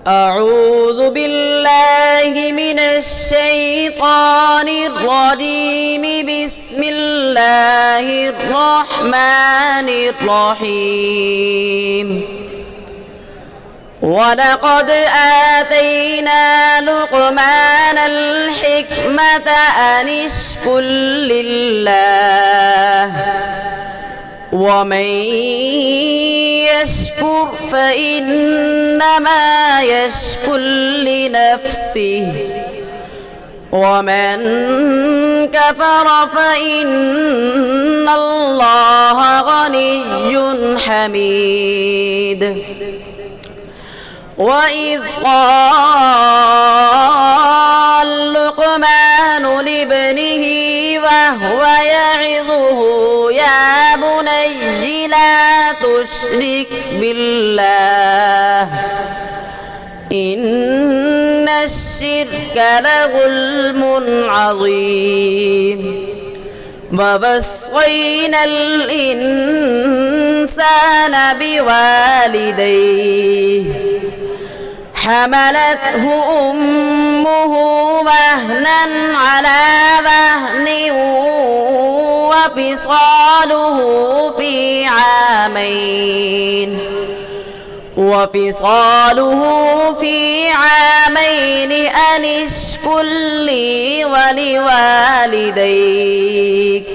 أعوذ بالله من الشيطان الرجيم. بسم الله الرحمن الرحيم. ولقد آتينا لقمان الحكمة أن اشكر لله ومن يشكر فإنما يشكر لنفسه ومن كفر فإن الله غني حميد. وإذ قال لقمان لابنه وهو يعظه يا بني لا تشرك بالله إن الشرك لظلم عظيم. ووصينا الإنسان بوالديه حملته أمه وهنا على وهن وفصاله في عامين أن اشكر لي ولوالديك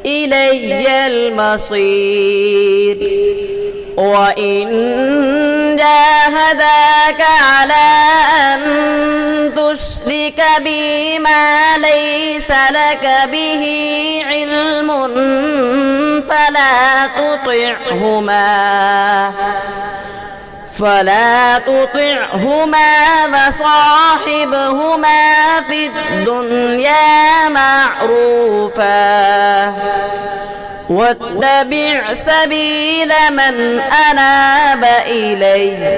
إلي المصير. وإن جاهداك على أن تشرك بي ما ليس لك به علم فلا تطعهما وصاحبهما في الدنيا معروفا واتبع سبيل من أناب إلي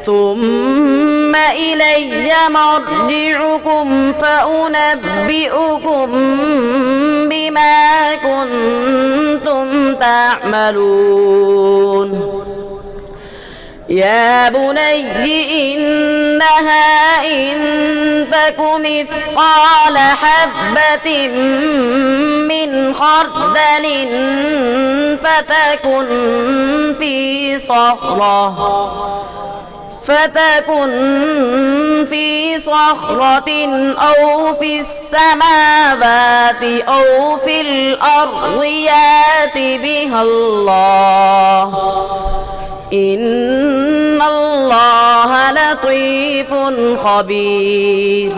ثم إلي مرجعكم فأنبئكم بما كنتم تعملون. يا بني إنها إن تك مثقال حبة من خردل فتكن في صخرة أو في السماوات أو في الأرض يأت بها الله إن الله لطيف خبير.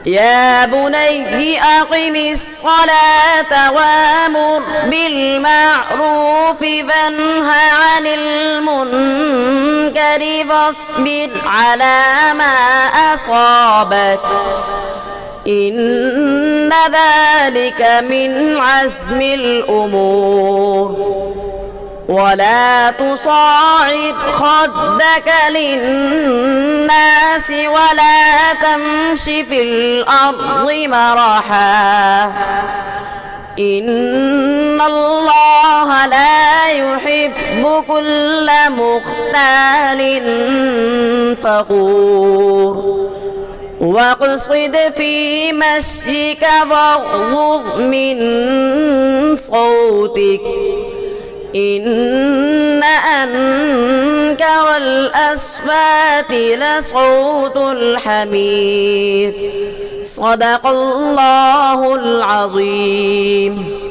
يا بني أقم الصلاة وأمر بالمعروف وانه عن المنكر واصبر على ما أصابك إن ذلك من عزم الأمور. ولا تصاعد خدك للناس ولا تمش في الأرض مرحا إن الله لا يحب كل مختال فخور. واقصد في مشيك واغضض من صوتك إن أنكر الأصوات لصوت الحمير. صدق الله العظيم.